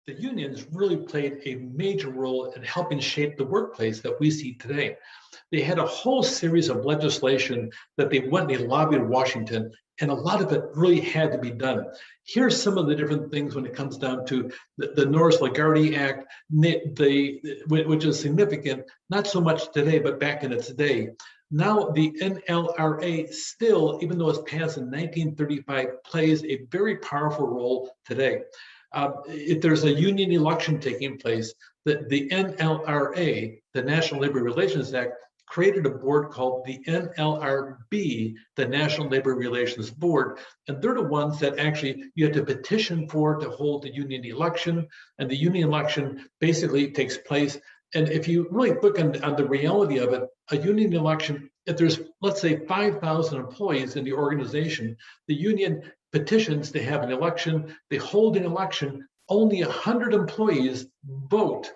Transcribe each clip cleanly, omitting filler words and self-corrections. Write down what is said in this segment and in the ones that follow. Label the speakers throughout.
Speaker 1: the unions really played a major role in helping shape the workplace that we see today. They had a whole series of legislation that they went and they lobbied in Washington, and a lot of it really had to be done. Here's some of the different things when it comes down to the Norris-LaGardy Act, which is significant, not so much today, but back in its day. Now, the NLRA still, even though it's passed in 1935, plays a very powerful role today. If there's a union election taking place, the NLRA, the National Labor Relations Act, created a board called the NLRB, the National Labor Relations Board, and they're the ones that actually you have to petition for to hold the union election, and the union election basically takes place. And if you really look on the reality of it, a union election, if there's, let's say, 5,000 employees in the organization, the union petitions to have an election, they hold an election, only 100 employees vote.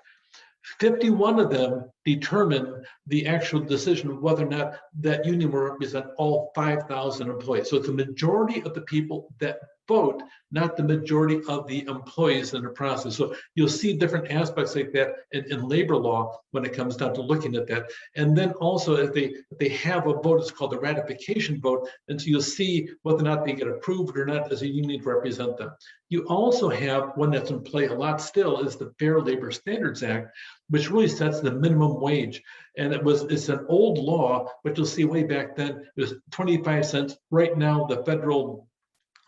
Speaker 1: 51 of them determine the actual decision of whether or not that union will represent all 5,000 employees. So it's the majority of the people that vote, not the majority of the employees in the process. So you'll see different aspects like that in labor law when it comes down to looking at that. And then also if they have a vote, it's called the ratification vote. And so you'll see whether or not they get approved or not as a union to represent them. You also have one that's in play a lot still is the Fair Labor Standards Act, which really sets the minimum wage. And it's an old law, but you'll see way back then, it was 25 cents. Right now, the federal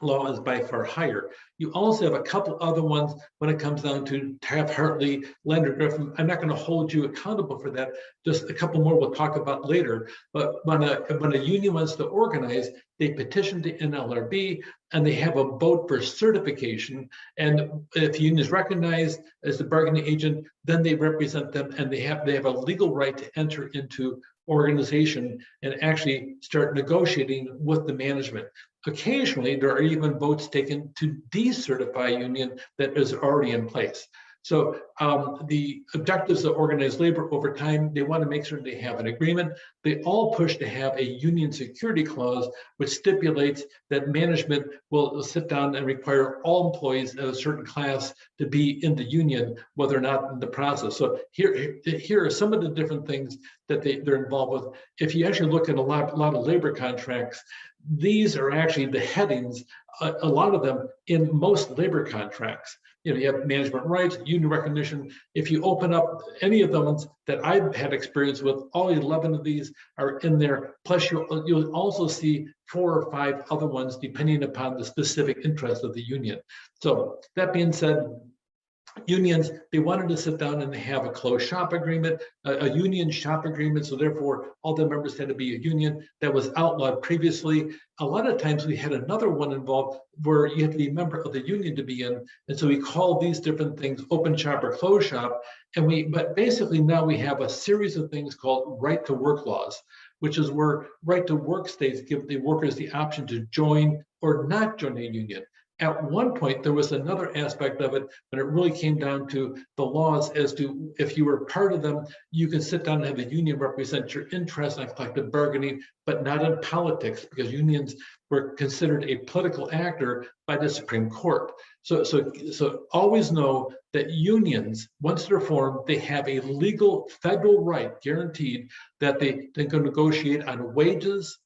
Speaker 1: law is by far higher. You also have a couple other ones when it comes down to Taft-Hartley, Lander-Griffin. I'm not going to hold you accountable for that. Just a couple more we'll talk about later. But when a union wants to organize, they petition the NLRB and they have a vote for certification. And if the union is recognized as the bargaining agent, then they represent them and they have a legal right to enter into organization and actually start negotiating with the management. Occasionally, there are even votes taken to decertify a union that is already in place. So the objectives of organized labor over time, they want to make sure they have an agreement. They all push to have a union security clause, which stipulates that management will sit down and require all employees of a certain class to be in the union, whether or not in the process. So here are some of the different things that they're involved with. If you actually look at a lot of labor contracts, these are actually the headings, a lot of them in most labor contracts. You have management rights, union recognition. If you open up any of the ones that I've had experience with, all 11 of these are in there. Plus, you'll also see 4 or 5 other ones depending upon the specific interest of the union. So that being said, unions, they wanted to sit down and have a closed shop agreement, a union shop agreement. So therefore, all the members had to be a union. That was outlawed previously. A lot of times we had another one involved where you had to be a member of the union to be in. And so we call these different things open shop or closed shop. But basically now we have a series of things called right to work laws, which is where right to work states give the workers the option to join or not join a union. At one point, there was another aspect of it, but it really came down to the laws as to if you were part of them, you could sit down and have the union represent your interests on collective bargaining, but not in politics, because unions were considered a political actor by the Supreme Court. So always know that unions, once they're formed, they have a legal federal right guaranteed that they can negotiate on wages,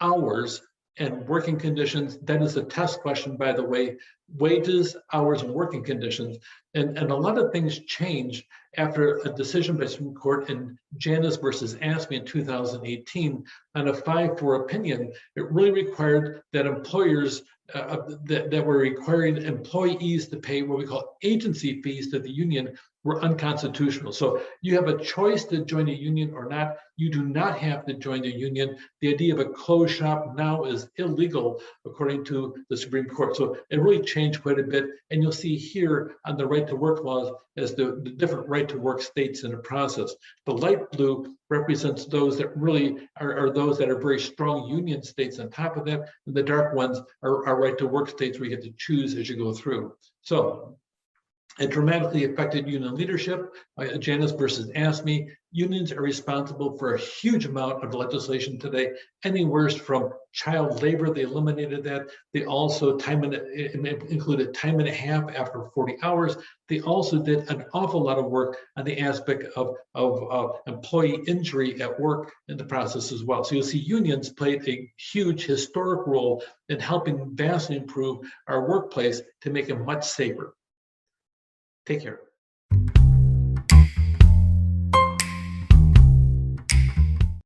Speaker 1: hours, and working conditions. That is a test question, by the way, wages, hours, and working conditions. And a lot of things changed after a decision by the Supreme Court in Janus versus AFSCME in 2018 on a 5-4 opinion. It really required that employers that were requiring employees to pay what we call agency fees to the union were unconstitutional. So you have a choice to join a union or not. You do not have to join the union. The idea of a closed shop now is illegal according to the Supreme Court. So it really changed quite a bit. And you'll see here on the right to work laws as the different right to work states in the process. The light blue represents those that really are those that are very strong union states on top of that. And the dark ones are right to work states where you get to choose as you go through. So It dramatically affected union leadership. Janus versus ASME. Unions are responsible for a huge amount of legislation today, anywhere from child labor. They eliminated that. They also included time and a half after 40 hours. They also did an awful lot of work on the aspect of employee injury at work in the process as well. So you'll see unions played a huge historic role in helping vastly improve our workplace to make it much safer. Take care.